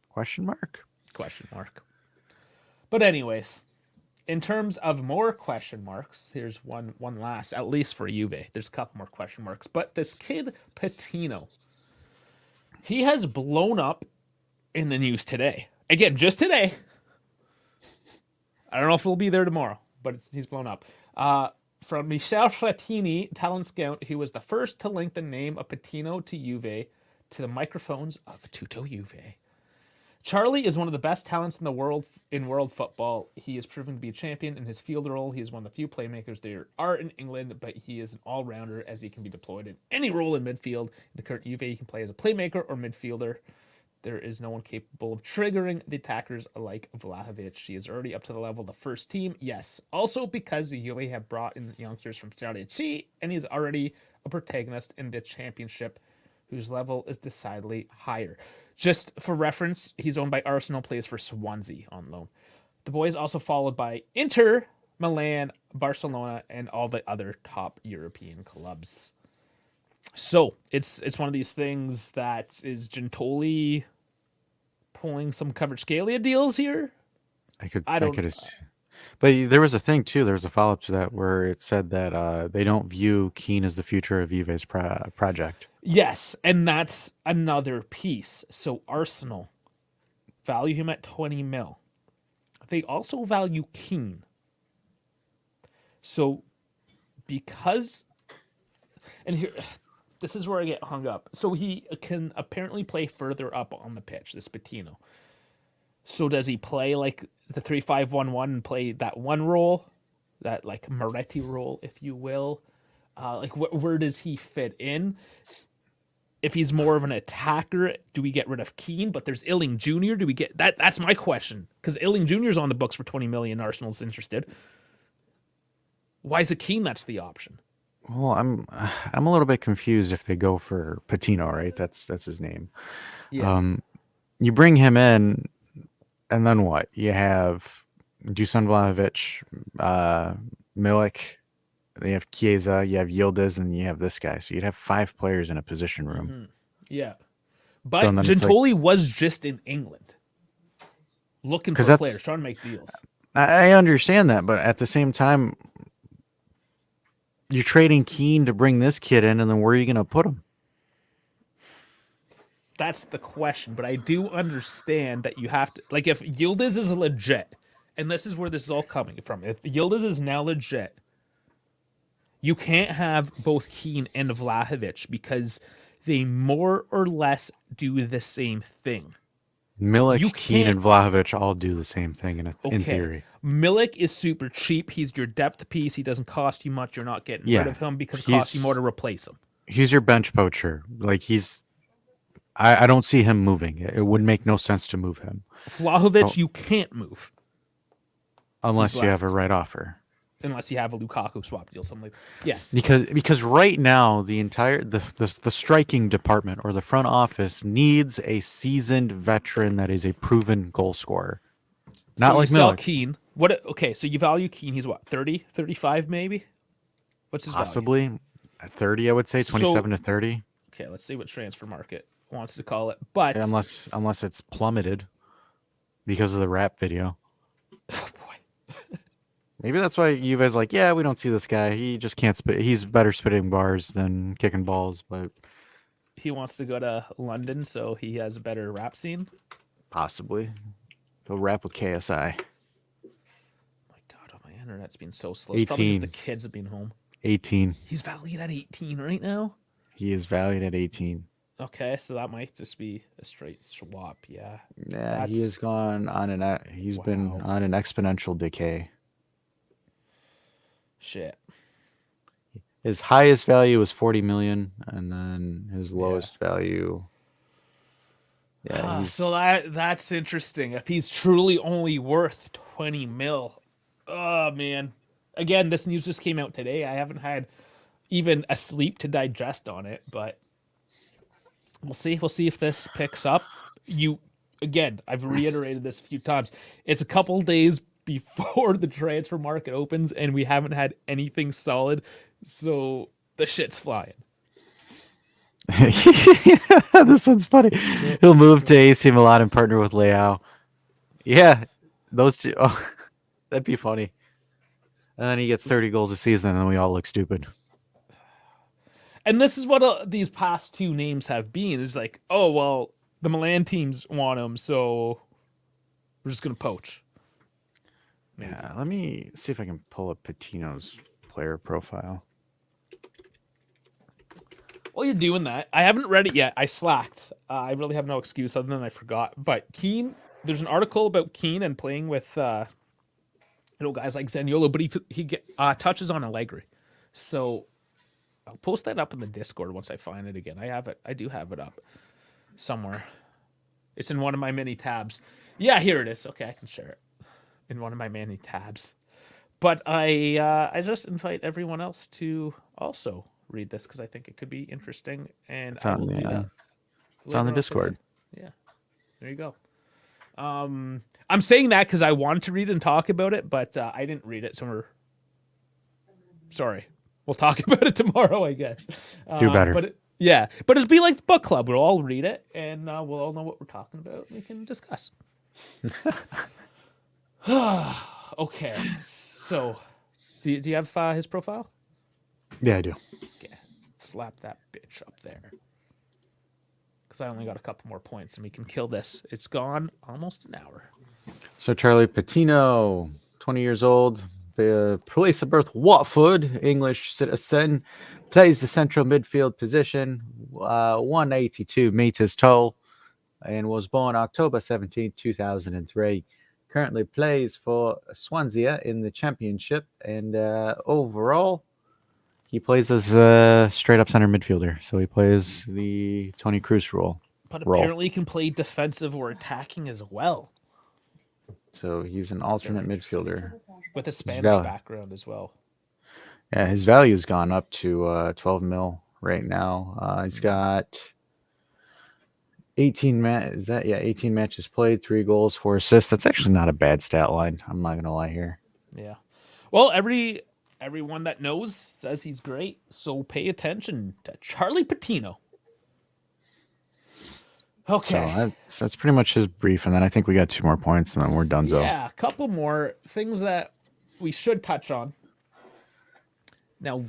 Question mark. But anyways, in terms of more question marks, here's one last, at least for Juve. There's a couple more question marks. But this kid, Patino, he has blown up in the news today. Again, just today. I don't know if he'll be there tomorrow, but he's blown up. From Michel Frattini, talent scout, he was the first to link the name of Patino to Juve to the microphones of Tutto Juve. Charlie is one of the best talents in the world in world football. He has proven to be a champion in his field role. He is one of the few playmakers there are in England, but he is an all-rounder as he can be deployed in any role in midfield. In the current Juve, he can play as a playmaker or midfielder. There is no one capable of triggering the attackers like Vlahovic. He is already up to the level of the first team. Yes. Also because the Juve have brought in youngsters from Serie C, and he's already a protagonist in the championship, whose level is decidedly higher. Just for reference, he's owned by Arsenal, plays for Swansea on loan. The boy is also followed by Inter, Milan, Barcelona, and all the other top European clubs. So it's one of these things that is Gentoli pulling some coverage Scalia deals here. I could assume. But there was a thing too. There was a follow up to that where it said that they don't view Keane as the future of Juve's project. Yes, and that's another piece. So Arsenal value him at 20 mil. They also value Keane. So because, and here, this is where I get hung up. So he can apparently play further up on the pitch, this Patino. So does he play like the 3-5-1-1 and play that one role that like Moretti role, if you will. Like where does he fit in? If he's more of an attacker, do we get rid of Keane? But there's Illing Jr. Do we get that? That's my question, because Illing Jr. is on the books for 20 million. Arsenal's interested. Why is it Keane that's the option? Well, I'm a little bit confused if they go for Patino, right? That's his name. You bring him in, and then what? You have Dusan Vlahovic, Milik, you have Chiesa, you have Yildiz, and you have this guy. So you'd have 5 players in a position room. Yeah, So but then it's like, Gentoli was just in England looking for 'cause that's- players, trying to make deals. I understand that, but at the same time, you're trading Keane to bring this kid in, and then where are you going to put him? That's the question, but I do understand that you have to, like, if Yildiz is legit, and this is where this is all coming from. If Yildiz is now legit, you can't have both Keane and Vlahovic because they more or less do the same thing. Milik, You Keane, can't- and Vlahovic all do the same thing in theory. Milik is super cheap. He's your depth piece. He doesn't cost you much. You're not getting rid of him because it costs you more to replace him. He's your bench poacher. Like I don't see him moving. It would make no sense to move him Vlahovic, you can't move unless you have a left. right offer. Unless you have a Lukaku swap deal, something like yes. Because right now the entire the striking department or the front office needs a seasoned veteran that is a proven goal scorer. Not so like you sell Milik. Keane. What? Okay, so you value Keane. He's what, 30, 35 maybe? What's his value? Possibly at 30, I would say 27 to 30. Okay, let's see what transfer market wants to call it. But Unless it's plummeted because of the rap video. oh boy. Maybe that's why you guys like, yeah, we don't see this guy. He just can't spit. He's better spitting bars than kicking balls, but He wants to go to London, so he has a better rap scene. possibly go rap with KSI. My God, my internet's been so slow. It's probably because 18. the kids have been home. 18. He's valued at 18 right now. He is valued at 18. Okay, so that might just be a straight swap. Yeah. Yeah, he has gone on he's been Wow. on an exponential decay. Shit. His highest value was 40 million, and then his lowest value. Yeah, So that's interesting. If he's truly only worth 20 mil, oh man. Again, this news just came out today. I haven't had even a sleep to digest on it, but we'll see. We'll see if this picks up. Again, I've reiterated this a few times. It's a couple days before the transfer market opens, and we haven't had anything solid, so the shit's flying. This one's funny. He'll move to AC Milan and partner with Leao. Yeah, those two. Oh, that'd be funny. And then he gets 30 goals a season, and then we all look stupid. And this is what these past two names have been. It's like, oh, well, the Milan teams want him, so we're just going to poach. Yeah, let me see if I can pull up Patino's player profile. While you're doing that, I haven't read it yet. I slacked. I really have no excuse other than I forgot. But Keane, there's an article about Keane and playing with guys like Zaniolo, but he touches on Allegri. So I'll post that up in the Discord once I find it again. I have it. I do have it up somewhere. It's in one of my many tabs. Yeah, here it is. Okay, I can share it in one of my many tabs. But I just invite everyone else to also read this because I think it could be interesting. And It's I on will do the, that it's on the later Discord. today. Yeah, there you go. I'm saying that because I wanted to read and talk about it, but I didn't read it, so we're sorry. We'll talk about it tomorrow, I guess. Do better. But it'll be like the book club. We'll all read it, and we'll all know what we're talking about. And we can discuss. Okay, so do you have his profile? Yeah, I do. Okay, slap that bitch up there. Because I only got a couple more points, and we can kill this. It's gone almost an hour. So Charlie Patino, 20 years old, place of birth Watford, English citizen, plays the central midfield position, 182 meters tall, and was born October 17, 2003. currently plays for Swansea in the Championship, and overall, he plays as a straight-up center midfielder. So he plays the Tony Cruz role. But apparently he can play defensive or attacking as well. So he's an alternate Very interesting. midfielder. With a Spanish valid. background as well. Yeah, his value's gone up to 12 mil right now. He's got 18 matches played, 3 goals, 4 assists. That's actually not a bad stat line. I'm not gonna lie here. Yeah. Well, everyone that knows says he's great, so pay attention to Charlie Patino. Okay. So that's pretty much his brief, and then I think we got 2 more points, and then we're done. Yeah, a couple more things that we should touch on. Now,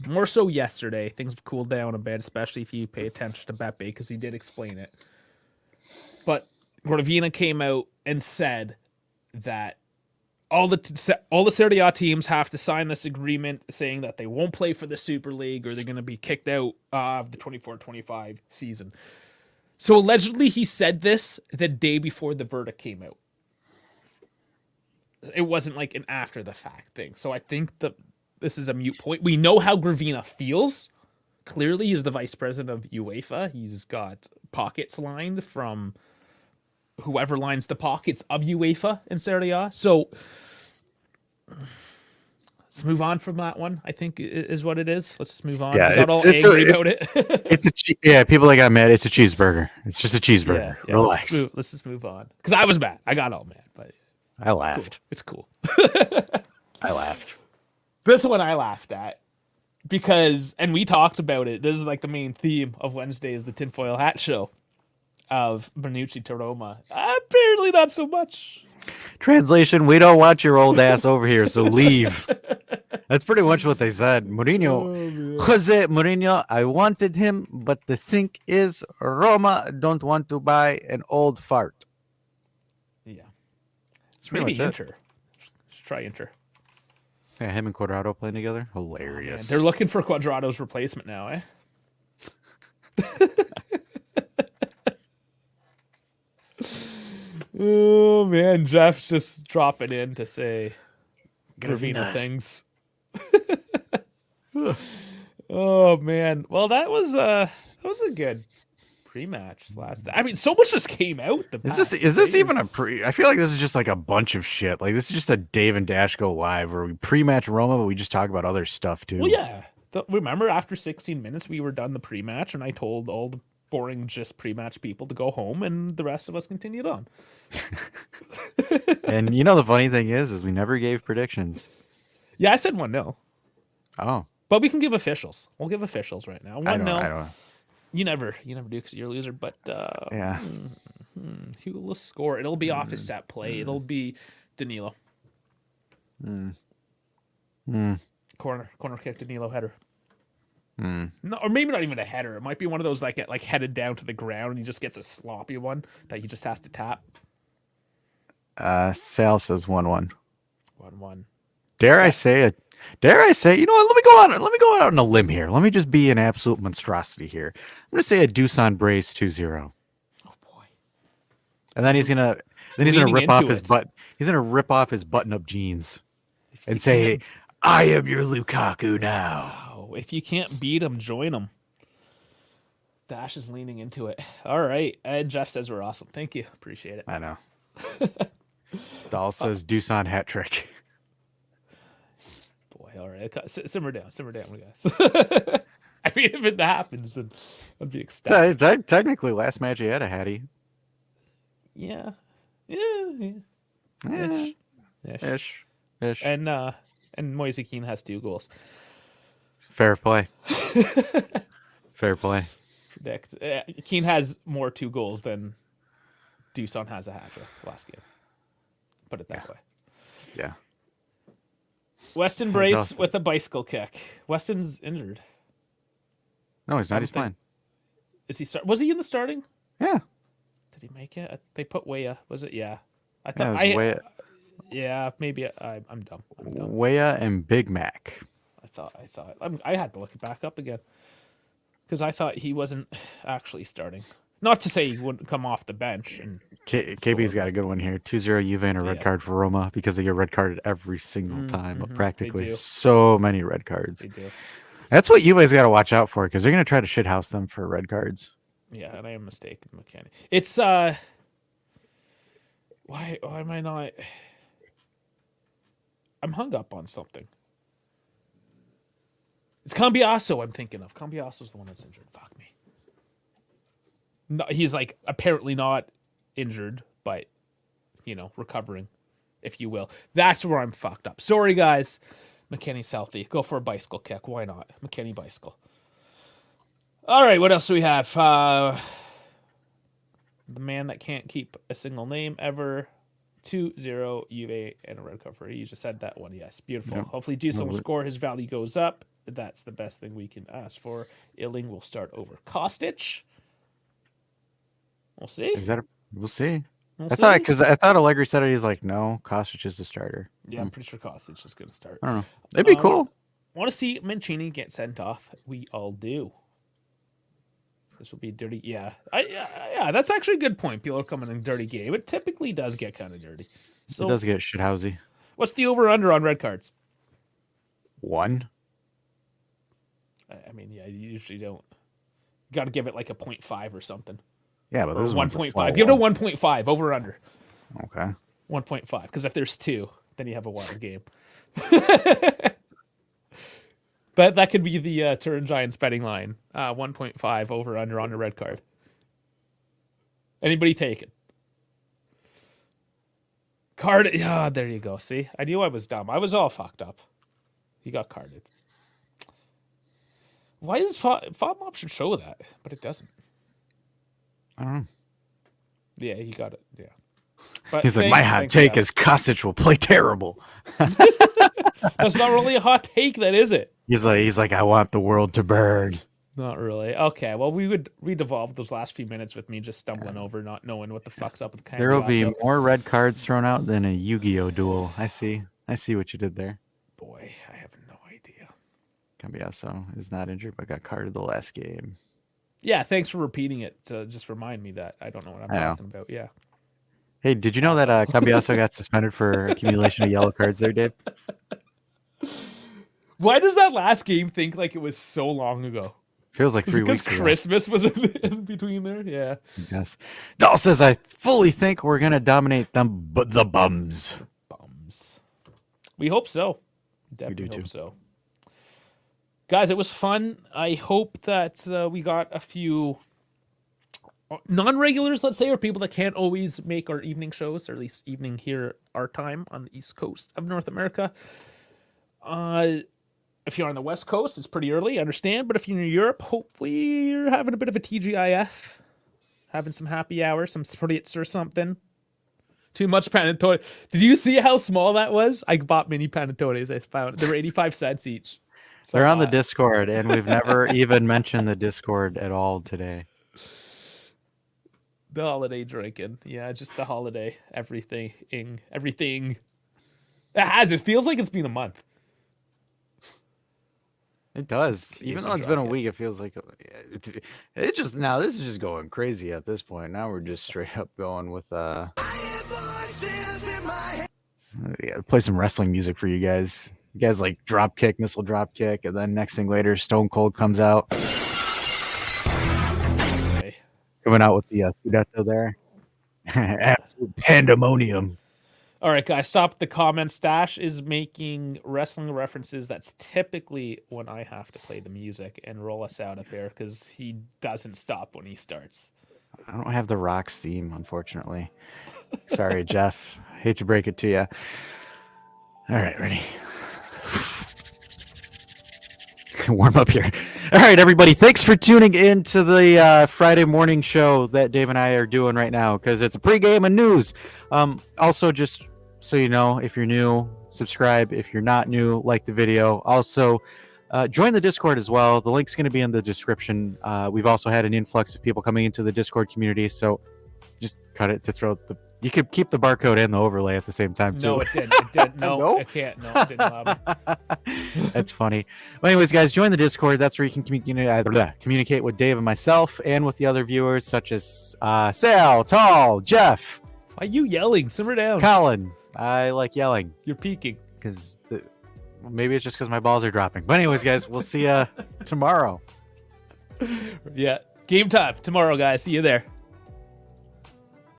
more so yesterday, things have cooled down a bit, especially if you pay attention to Beppe, because he did explain it. But Gravina came out and said that all the Serie A teams have to sign this agreement saying that they won't play for the Super League or they're going to be kicked out of the 24-25 season. So allegedly he said this the day before the verdict came out. It wasn't like an after the fact thing. So I think this is a moot point. We know how Gravina feels. Clearly he's the vice president of UEFA. He's got pockets lined from whoever lines the pockets of UEFA in Serie A. So let's move on from that one, I think is what it is. Let's just move on. Yeah, we got all angry about it. People that got mad. It's a cheeseburger. It's just a cheeseburger. Yeah, Relax. Let's just move on. Because I was mad. I got all mad, but I laughed. it's cool. I laughed. This one I laughed at because, and we talked about it. This is like the main theme of Wednesday is the tinfoil hat show of Bonucci to Roma. Apparently not so much. Translation: we don't want your old ass over here, so leave. That's pretty much what they said. Mourinho, Jose Mourinho, I wanted him, but the thing is, Roma don't want to buy an old fart. Yeah. That's pretty Maybe much it. Inter. Just try Inter. Yeah, him and Quadrado playing together. Hilarious. Man, they're looking for Quadrado's replacement now, eh? Oh man, Jeff's just dropping in to say Gravina things. Oh man, well that was a good pre-match last. I mean, so much just came out. Is this even a pre? I feel like this is just like a bunch of shit. Like this is just a Dave and Dash go live where we pre-match Roma, but we just talk about other stuff too. Well, yeah. Remember, after 16 minutes, we were done the pre-match, and I told all the boring just pre-match people to go home, and the rest of us continued on. And you know the funny thing is we never gave predictions. Yeah, I said 1-0. Oh, But we can give officials. We'll give officials right now. 1-0. I don't. You never do because you're a loser. But Yeah. He will score. It'll be off his set play. It'll be Danilo. Corner kick, Danilo header. No, or maybe not even a header. It might be one of those like headed down to the ground and he just gets a sloppy one that he just has to tap. Sal says 1-1. 1-1. Dare I say, you know what? Let me go out on a limb here. Let me just be an absolute monstrosity here. I'm gonna say a Dusan Brace 2-0. Oh boy. And then he's gonna rip off his butt. He's gonna rip off his button-up jeans and say, "I am your Lukaku now." Oh, if you can't beat him, join him. Dash is leaning into it. All right. And Jeff says we're awesome. Thank you. Appreciate it. I know. Dahl says Dusan hat trick. Boy, all right. Simmer down, guys. I mean, if it happens, then I'd be ecstatic. Technically, last match he had a hattie. Yeah. Ish. And Moise Keane has 2 goals. Fair play. Fair play. Predict. Keane has more 2 goals than Dusan has a hat-trick last game. Put it that way. Yeah. Weston Brace with a bicycle kick. Weston's injured. No, he's not. He's playing. Is he Was he in the starting? Yeah. Did he make it? They put Weah. Was it? Yeah. I Yeah, thought Weah. Yeah, maybe I'm dumb. Weah and Big Mac. I thought I had to look it back up again because I thought he wasn't actually starting. Not to say he wouldn't come off the bench. And KB's got a good one here. 2-0 Juve and a red card for Roma because they get red carded every single time, practically. So many red cards. They do. That's what Juve's got to watch out for because they're going to try to shithouse them for red cards. Yeah, and I am mistaken, McKenny. It's why am I not? I'm hung up on something. It's Cambiasso I'm thinking of. Cambiasso's the one that's injured. Fuck me. No, he's like apparently not injured, but recovering, if you will. That's where I'm fucked up. Sorry, guys. McKenny's healthy. Go for a bicycle kick. Why not? McKenny bicycle. All right, what else do we have? The man that can't keep a single name ever. 2-0 Juve and a red card for. You just said that one. Yes, beautiful. Yep. Hopefully Diesel will score. His value goes up. That's the best thing we can ask for. Illing will start over Kostic. We'll see. We'll see. I thought Allegri said it. He's like, no, Kostic is the starter. Yeah, I'm pretty sure Kostic is going to start. I don't know. It'd be cool. Want to see Mancini get sent off? We all do. This will be dirty. Yeah, that's actually a good point. People are coming in dirty game. It typically does get kind of dirty. So it does get shithousey. What's the over/under on red cards? 1. I mean, yeah, you usually don't. You got to give it like a 0.5 or something. Yeah, but this is 1.5. Give it a 1.5 over/under. Okay. 1.5, because if there's 2, then you have a wild game. But that could be the Turin Giants betting line. 1.5 over/under on a red card. Anybody take it? Card. Yeah, there you go. See, I knew I was dumb. I was all fucked up. He got carded. Why does FOB option show that? But it doesn't. I don't know. Yeah, he got it. Yeah. But he's like, my hot take is Kostic will play terrible. That's not really a hot take, then, is it? He's like, I want the world to burn. Not really. Okay, well, we'd evolve those last few minutes with me just stumbling over, not knowing what the fuck's up with Cambiasso. There will be more red cards thrown out than a Yu-Gi-Oh duel. I see what you did there. Boy, I have no idea. Cambiasso is not injured, but got carded the last game. Yeah, thanks for repeating it to just remind me that I don't know what I'm talking about. Yeah. Hey, did you know that Cambiasso got suspended for accumulation of yellow cards there, Dave? Why does that last game think like it was so long ago? Feels like 3 weeks ago. Christmas was in between there. Yeah. Yes. Dahl says, I fully think we're going to dominate them, but the bums. We hope so. Definitely hope so. Guys, it was fun. I hope that we got a few non-regulars, let's say, or people that can't always make our evening shows, or at least evening here our time on the East Coast of North America. If you're on the West Coast, it's pretty early, I understand. But if you're in Europe, hopefully you're having a bit of a TGIF, having some happy hour, some Spritz or something. Too much panettone. Did you see how small that was? I bought mini panettones. I found they were 85 cents each. So they're on the Discord, and we've never even mentioned the Discord at all today. The holiday drinking. Yeah, just the holiday. Everything. It feels like it's been a month. It does. Even though it's been a week, it feels like this is just going crazy at this point. Now we're just straight up going with play some wrestling music for you guys. You guys like drop kick, missile drop kick, and then next thing later, Stone Cold comes out. Okay. Coming out with the Scudetto there. Absolute pandemonium. All right, guys, stop the comments. Dash is making wrestling references. That's typically when I have to play the music and roll us out of here because he doesn't stop when he starts. I don't have the Rocks theme, unfortunately. Sorry, Jeff. Hate to break it to you. All right, ready? Warm up here. All right, everybody. Thanks for tuning in to the Friday morning show that Dave and I are doing right now because it's a pregame and news. Also, just so you know, if you're new, subscribe. If you're not new, like the video. Also, join the Discord as well. The link's going to be in the description. We've also had an influx of people coming into the Discord community, so just cut it to throw the You could keep the barcode and the overlay at the same time too. No, it didn't. It didn't. No, No? I can't. No, it didn't allow me. That's funny. Well, anyways, guys, join the Discord. That's where you can communicate with Dave and myself, and with the other viewers such as Sal, Tall, Jeff, Why are you yelling? Simmer down. Colin. I like yelling You're peeking. because maybe it's just because my balls are dropping. But anyways, guys, we'll see you tomorrow. Yeah. Game time tomorrow, guys. See you there.